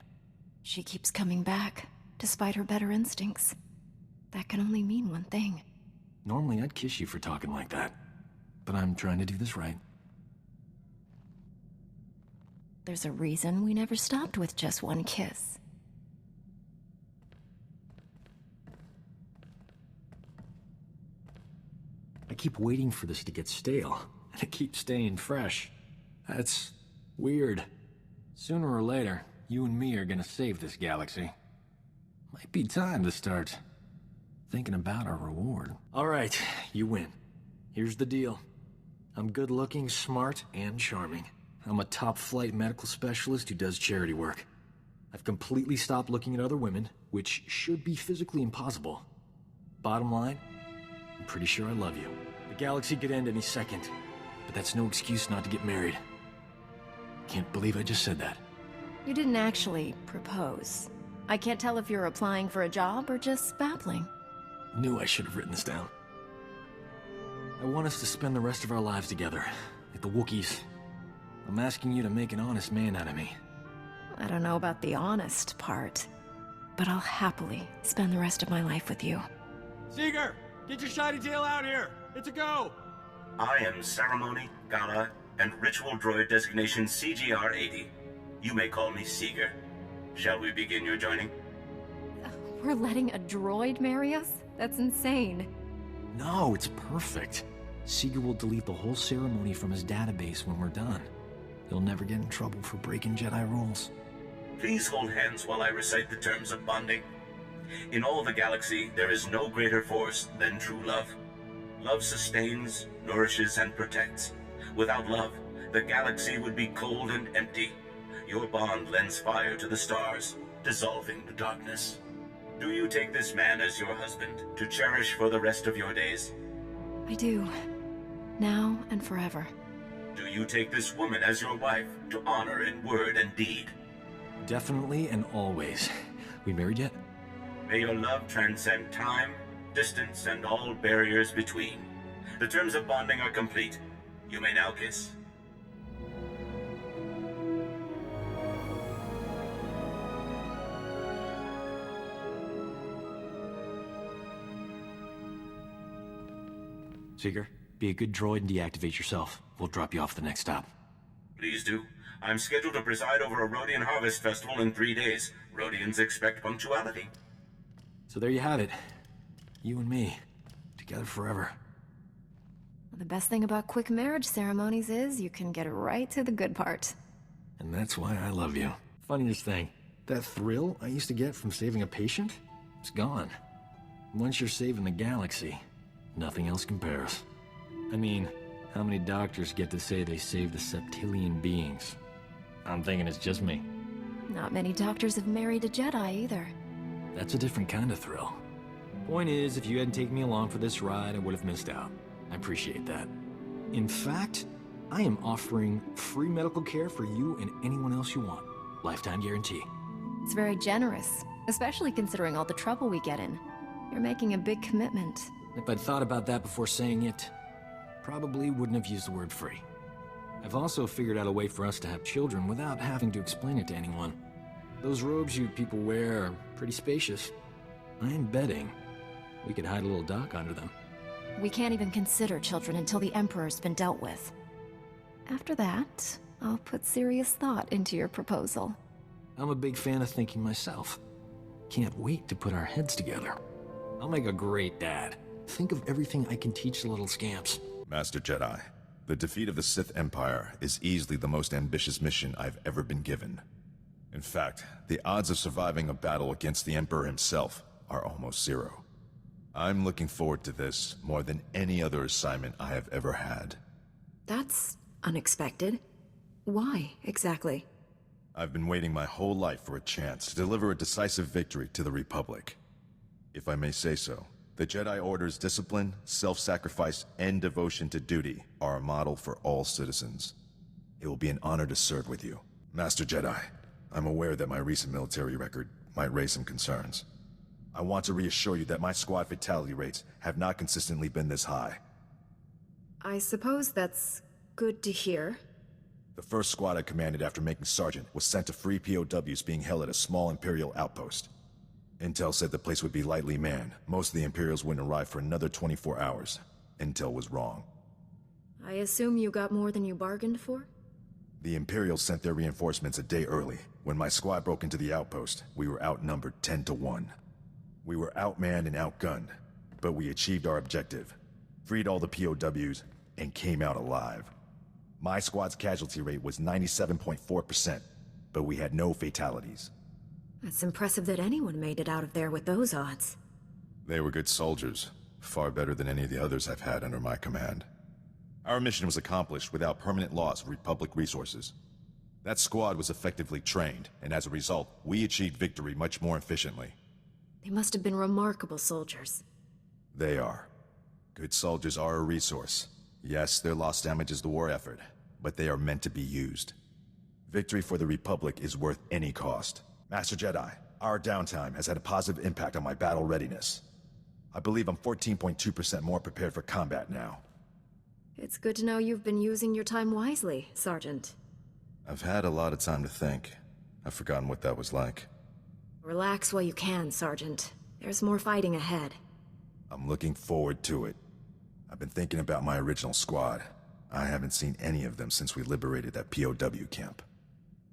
She keeps coming back, despite her better instincts. That can only mean one thing. Normally I'd kiss you for talking like that. But I'm trying to do this right. There's a reason we never stopped with just one kiss. I keep waiting for this to get stale, and it keeps staying fresh. That's weird. Sooner or later, you and me are gonna save this galaxy. Might be time to start thinking about our reward. All right, you win. Here's the deal. I'm good-looking, smart, and charming. I'm a top-flight medical specialist who does charity work. I've completely stopped looking at other women, which should be physically impossible. Bottom line, I'm pretty sure I love you. The galaxy could end any second, but that's no excuse not to get married. Can't believe I just said that. You didn't actually propose. I can't tell if you're applying for a job or just babbling. Knew I should have written this down. I want us to spend the rest of our lives together, like the Wookiees. I'm asking you to make an honest man out of me. I don't know about the honest part, but I'll happily spend the rest of my life with you. Seeger! Get your shiny tail out here! It's a go! I am Ceremony, Gala, and Ritual Droid designation CGR-80. You may call me Seeger. Shall we begin your joining? We're letting a droid marry us? That's insane. No, it's perfect. Seeger will delete the whole ceremony from his database when we're done. He'll never get in trouble for breaking Jedi rules. Please hold hands while I recite the terms of bonding. In all the galaxy, there is no greater force than true love. Love sustains, nourishes, and protects. Without love, the galaxy would be cold and empty. Your bond lends fire to the stars, dissolving the darkness. Do you take this man as your husband, to cherish for the rest of your days? I do. Now and forever. Do you take this woman as your wife, to honor in word and deed? Definitely and always. We married yet? May your love transcend time, distance, and all barriers between. The terms of bonding are complete. You may now kiss. Seeger, be a good droid and deactivate yourself. We'll drop you off the next stop. Please do. I'm scheduled to preside over a Rhodian Harvest Festival in 3 days. Rhodians expect punctuality. So there you have it. You and me. Together forever. The best thing about quick marriage ceremonies is you can get right to the good part. And that's why I love you. Funniest thing, that thrill I used to get from saving a patient, it's gone. Once you're saving the galaxy, nothing else compares. I mean, how many doctors get to say they saved a septillion beings? I'm thinking it's just me. Not many doctors have married a Jedi either. That's a different kind of thrill. Point is, if you hadn't taken me along for this ride, I would have missed out. I appreciate that. In fact, I am offering free medical care for you and anyone else you want. Lifetime guarantee. It's very generous, especially considering all the trouble we get in. You're making a big commitment. If I'd thought about that before saying it, probably wouldn't have used the word free. I've also figured out a way for us to have children without having to explain it to anyone. Those robes you people wear are pretty spacious. I'm betting we could hide a little dock under them. We can't even consider children until the Emperor's been dealt with. After that, I'll put serious thought into your proposal. I'm a big fan of thinking myself. Can't wait to put our heads together. I'll make a great dad. Think of everything I can teach the little scamps. Master Jedi, the defeat of the Sith Empire is easily the most ambitious mission I've ever been given. In fact, the odds of surviving a battle against the Emperor himself are almost zero. I'm looking forward to this more than any other assignment I have ever had. That's unexpected. Why, exactly? I've been waiting my whole life for a chance to deliver a decisive victory to the Republic. If I may say so, the Jedi Order's discipline, self-sacrifice, and devotion to duty are a model for all citizens. It will be an honor to serve with you. Master Jedi, I'm aware that my recent military record might raise some concerns. I want to reassure you that my squad fatality rates have not consistently been this high. I suppose that's good to hear. The first squad I commanded after making Sergeant was sent to free POWs being held at a small Imperial outpost. Intel said the place would be lightly manned. Most of the Imperials wouldn't arrive for another 24 hours. Intel was wrong. I assume you got more than you bargained for? The Imperials sent their reinforcements a day early. When my squad broke into the outpost, we were outnumbered 10-1. We were outmanned and outgunned, but we achieved our objective, freed all the POWs, and came out alive. My squad's casualty rate was 97.4%, but we had no fatalities. That's impressive that anyone made it out of there with those odds. They were good soldiers, far better than any of the others I've had under my command. Our mission was accomplished without permanent loss of Republic resources. That squad was effectively trained, and as a result, we achieved victory much more efficiently. They must have been remarkable soldiers. They are. Good soldiers are a resource. Yes, their loss damages the war effort, but they are meant to be used. Victory for the Republic is worth any cost. Master Jedi, our downtime has had a positive impact on my battle readiness. I believe I'm 14.2% more prepared for combat now. It's good to know you've been using your time wisely, Sergeant. I've had a lot of time to think. I've forgotten what that was like. Relax while you can, Sergeant. There's more fighting ahead. I'm looking forward to it. I've been thinking about my original squad. I haven't seen any of them since we liberated that POW camp.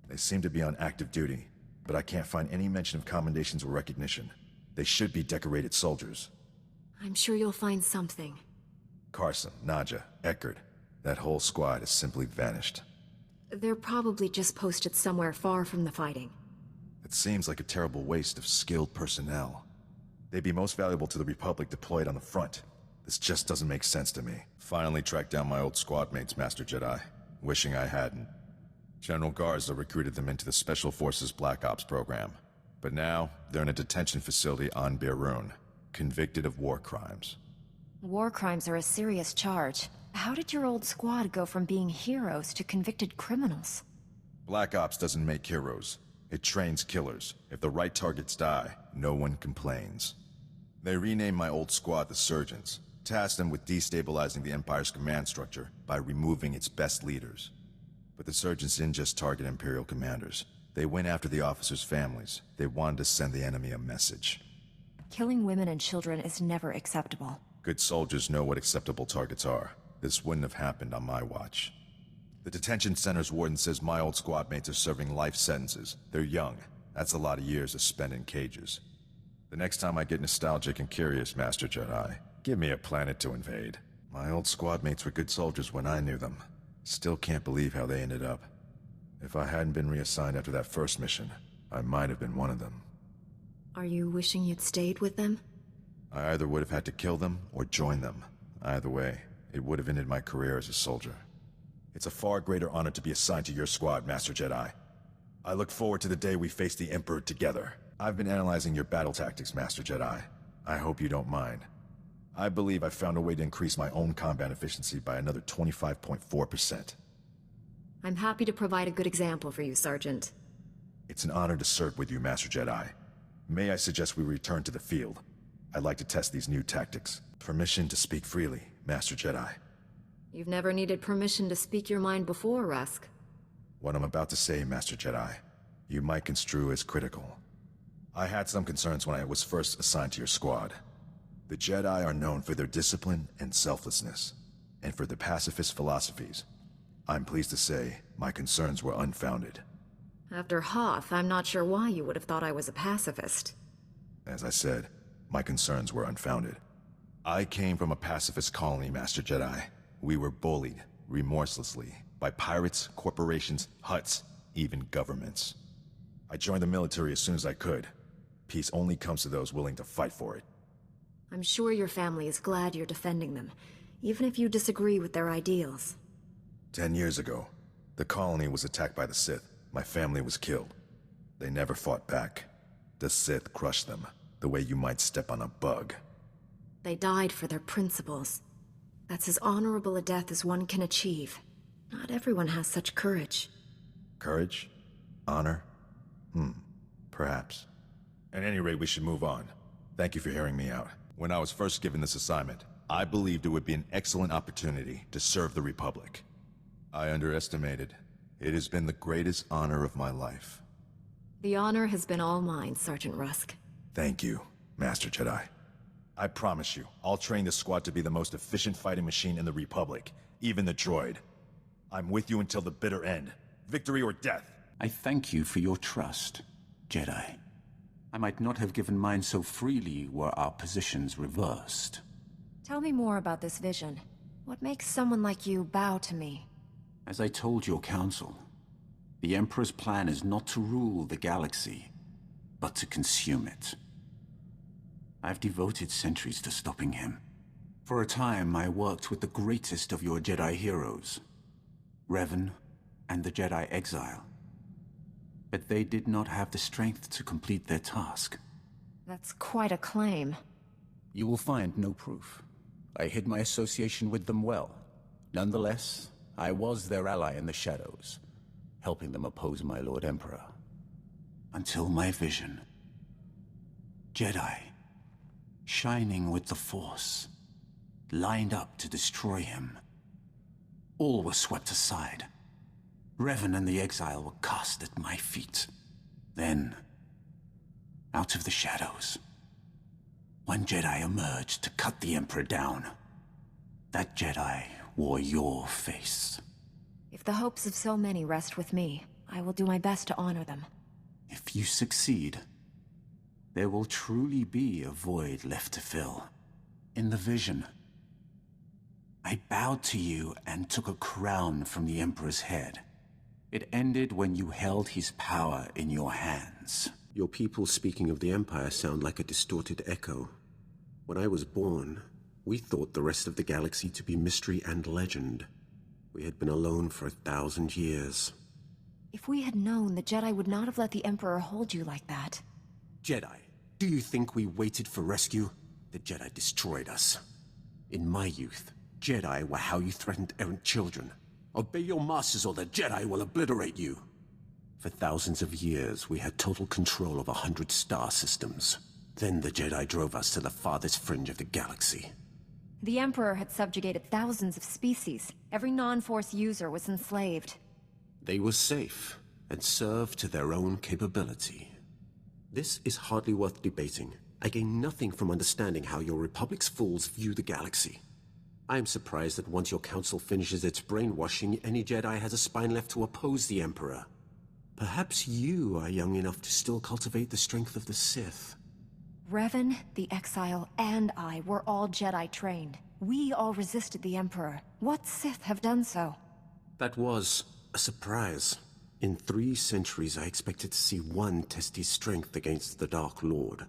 They seem to be on active duty, but I can't find any mention of commendations or recognition. They should be decorated soldiers. I'm sure you'll find something. Carsen, Naja, Eckhorn, that whole squad has simply vanished. They're probably just posted somewhere far from the fighting. It seems like a terrible waste of skilled personnel. They'd be most valuable to the Republic deployed on the front. This just doesn't make sense to me. Finally tracked down my old squad mates, Master Jedi. Wishing I hadn't. General Garza recruited them into the Special Forces Black Ops program. But now, they're in a detention facility on Beirun, convicted of war crimes. War crimes are a serious charge. How did your old squad go from being heroes to convicted criminals? Black Ops doesn't make heroes. It trains killers. If the right targets die, no one complains. They renamed my old squad the Surgeons, tasked them with destabilizing the Empire's command structure by removing its best leaders. But the Surgeons didn't just target Imperial commanders. They went after the officers' families. They wanted to send the enemy a message. Killing women and children is never acceptable. Good soldiers know what acceptable targets are. This wouldn't have happened on my watch. The detention center's warden says my old squad mates are serving life sentences. They're young. That's a lot of years to spend in cages. The next time I get nostalgic and curious, Master Jedi, give me a planet to invade. My old squad mates were good soldiers when I knew them. Still can't believe how they ended up. If I hadn't been reassigned after that first mission, I might have been one of them. Are you wishing you'd stayed with them? I either would have had to kill them or join them. Either way, it would have ended my career as a soldier. It's a far greater honor to be assigned to your squad, Master Jedi. I look forward to the day we face the Emperor together. I've been analyzing your battle tactics, Master Jedi. I hope you don't mind. I believe I've found a way to increase my own combat efficiency by another 25.4%. I'm happy to provide a good example for you, Sergeant. It's an honor to serve with you, Master Jedi. May I suggest we return to the field? I'd like to test these new tactics. Permission to speak freely, Master Jedi. You've never needed permission to speak your mind before, Rusk. What I'm about to say, Master Jedi, you might construe as critical. I had some concerns when I was first assigned to your squad. The Jedi are known for their discipline and selflessness, and for their pacifist philosophies. I'm pleased to say my concerns were unfounded. After Hoth, I'm not sure why you would have thought I was a pacifist. As I said, my concerns were unfounded. I came from a pacifist colony, Master Jedi. We were bullied, remorselessly, by pirates, corporations, Hutts, even governments. I joined the military as soon as I could. Peace only comes to those willing to fight for it. I'm sure your family is glad you're defending them, even if you disagree with their ideals. 10 years ago, the colony was attacked by the Sith. My family was killed. They never fought back. The Sith crushed them, the way you might step on a bug. They died for their principles. That's as honorable a death as one can achieve. Not everyone has such courage. Courage? Honor? Perhaps. At any rate, we should move on. Thank you for hearing me out. When I was first given this assignment, I believed it would be an excellent opportunity to serve the Republic. I underestimated. It has been the greatest honor of my life. The honor has been all mine, Sergeant Rusk. Thank you, Master Jedi. I promise you, I'll train this squad to be the most efficient fighting machine in the Republic, even the droid. I'm with you until the bitter end. Victory or death. I thank you for your trust, Jedi. I might not have given mine so freely were our positions reversed. Tell me more about this vision. What makes someone like you bow to me? As I told your council, the Emperor's plan is not to rule the galaxy, but to consume it. I've devoted centuries to stopping him. For a time, I worked with the greatest of your Jedi heroes, Revan and the Jedi Exile. But they did not have the strength to complete their task. That's quite a claim. You will find no proof. I hid my association with them well. Nonetheless, I was their ally in the shadows, helping them oppose my Lord Emperor. Until my vision. Jedi, shining with the Force, lined up to destroy him. All was swept aside. Revan and the Exile were cast at my feet. Then, out of the shadows, one Jedi emerged to cut the Emperor down. That Jedi wore your face. If the hopes of so many rest with me, I will do my best to honor them. If you succeed, there will truly be a void left to fill. In the vision, I bowed to you and took a crown from the Emperor's head. It ended when you held his power in your hands. Your people speaking of the Empire sound like a distorted echo. When I was born, we thought the rest of the galaxy to be mystery and legend. We had been alone for 1,000 years. If we had known, the Jedi would not have let the Emperor hold you like that. Jedi, do you think we waited for rescue? The Jedi destroyed us. In my youth, Jedi were how you threatened errant children. Obey your masters or the Jedi will obliterate you. For thousands of years, we had total control of 100 star systems. Then the Jedi drove us to the farthest fringe of the galaxy. The Emperor had subjugated thousands of species. Every non-Force user was enslaved. They were safe, and served to their own capability. This is hardly worth debating. I gain nothing from understanding how your Republic's fools view the galaxy. I am surprised that once your council finishes its brainwashing, any Jedi has a spine left to oppose the Emperor. Perhaps you are young enough to still cultivate the strength of the Sith. Revan, the Exile, and I were all Jedi trained. We all resisted the Emperor. What Sith have done so? That was a surprise. In 3 centuries, I expected to see one test his strength against the Dark Lord.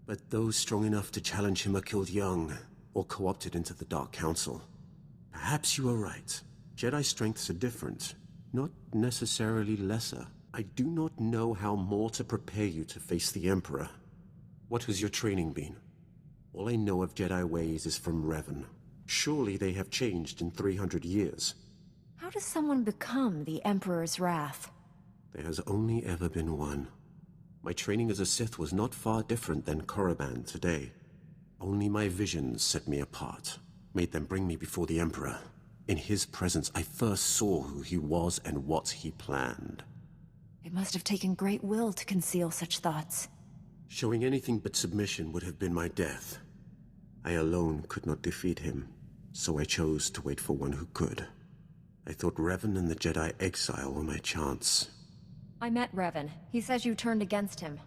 But those strong enough to challenge him are killed young, or co-opted into the Dark Council. Perhaps you are right. Jedi strengths are different, not necessarily lesser. I do not know how more to prepare you to face the Emperor. What has your training been? All I know of Jedi ways is from Revan. Surely they have changed in 300 years. How does someone become the Emperor's wrath? There has only ever been one. My training as a Sith was not far different than Korriban today. Only my visions set me apart, made them bring me before the Emperor. In his presence, I first saw who he was and what he planned. It must have taken great will to conceal such thoughts. Showing anything but submission would have been my death. I alone could not defeat him, so I chose to wait for one who could. I thought Revan and the Jedi Exile were my chance. I met Revan. He says you turned against him.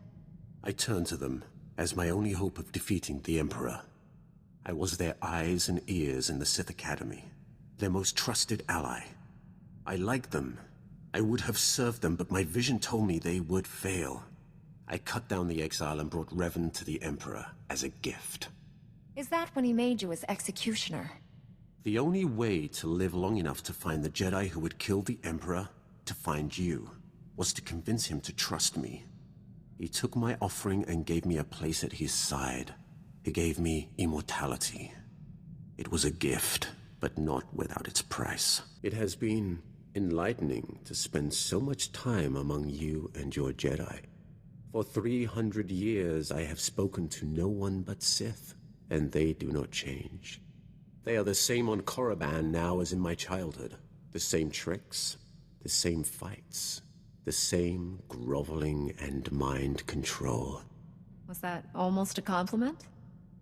I turned to them as my only hope of defeating the Emperor. I was their eyes and ears in the Sith Academy, their most trusted ally. I liked them. I would have served them, but my vision told me they would fail. I cut down the Exile and brought Revan to the Emperor as a gift. Is that when he made you his executioner? The only way to live long enough to find the Jedi who would kill the Emperor, to find you, was to convince him to trust me. He took my offering and gave me a place at his side. He gave me immortality. It was a gift, but not without its price. It has been enlightening to spend so much time among you and your Jedi. For 300 years I have spoken to no one but Sith, and they do not change. They are the same on Korriban now as in my childhood. The same tricks, the same fights, the same groveling and mind control. Was that almost a compliment?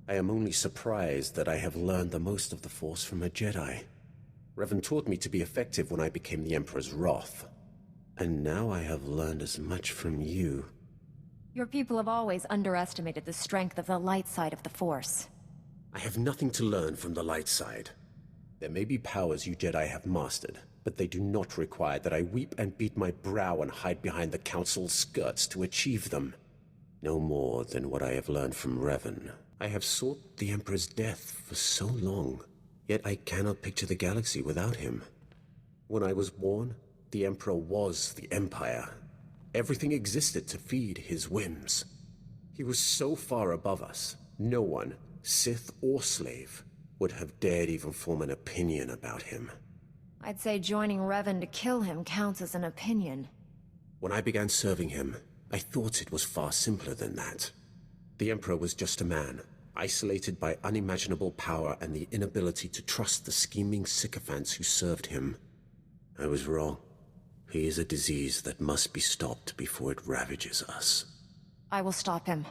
I am only surprised that I have learned the most of the Force from a Jedi. Revan taught me to be effective when I became the Emperor's wrath. And now I have learned as much from you. Your people have always underestimated the strength of the light side of the Force. I have nothing to learn from the light side. There may be powers you Jedi have mastered, but they do not require that I weep and beat my brow and hide behind the Council's skirts to achieve them. No more than what I have learned from Revan. I have sought the Emperor's death for so long, yet I cannot picture the galaxy without him. When I was born, the Emperor was the Empire. Everything existed to feed his whims. He was so far above us, no one, Sith or slave, would have dared even form an opinion about him. I'd say joining Revan to kill him counts as an opinion. When I began serving him, I thought it was far simpler than that. The Emperor was just a man, isolated by unimaginable power and the inability to trust the scheming sycophants who served him. I was wrong. He is a disease that must be stopped before it ravages us. I will stop him.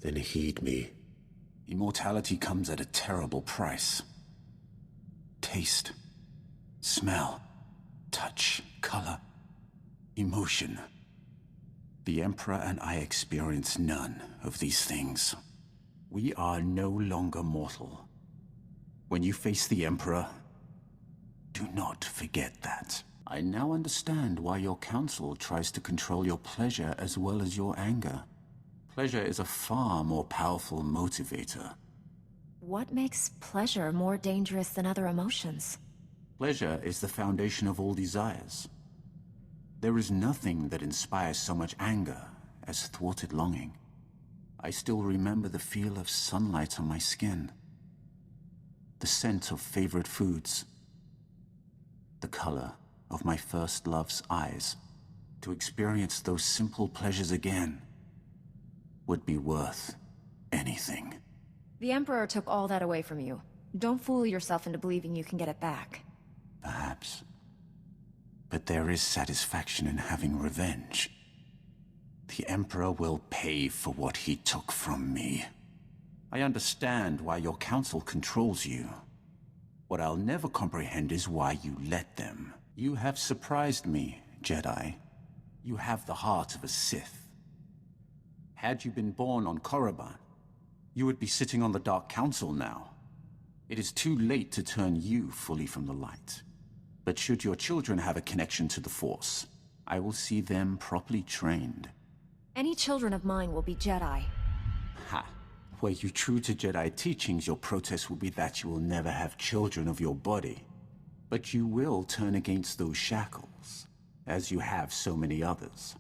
Then heed me. Immortality comes at a terrible price. Taste, smell, touch, color, emotion. The Emperor and I experience none of these things. We are no longer mortal. When you face the Emperor, do not forget that. I now understand why your council tries to control your pleasure as well as your anger. Pleasure is a far more powerful motivator. What makes pleasure more dangerous than other emotions? Pleasure is the foundation of all desires. There is nothing that inspires so much anger as thwarted longing. I still remember the feel of sunlight on my skin, the scent of favorite foods, the color of my first love's eyes. To experience those simple pleasures again would be worth anything. The Emperor took all that away from you. Don't fool yourself into believing you can get it back. Perhaps. But there is satisfaction in having revenge. The Emperor will pay for what he took from me. I understand why your council controls you. What I'll never comprehend is why you let them. You have surprised me, Jedi. You have the heart of a Sith. Had you been born on Korriban, you would be sitting on the Dark Council now. It is too late to turn you fully from the light. But should your children have a connection to the Force, I will see them properly trained. Any children of mine will be Jedi. Ha! Were you true to Jedi teachings, your protest will be that you will never have children of your body. But you will turn against those shackles, as you have so many others.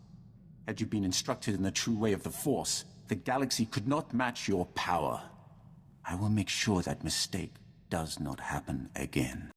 Had you been instructed in the true way of the Force, the galaxy could not match your power. I will make sure that mistake does not happen again.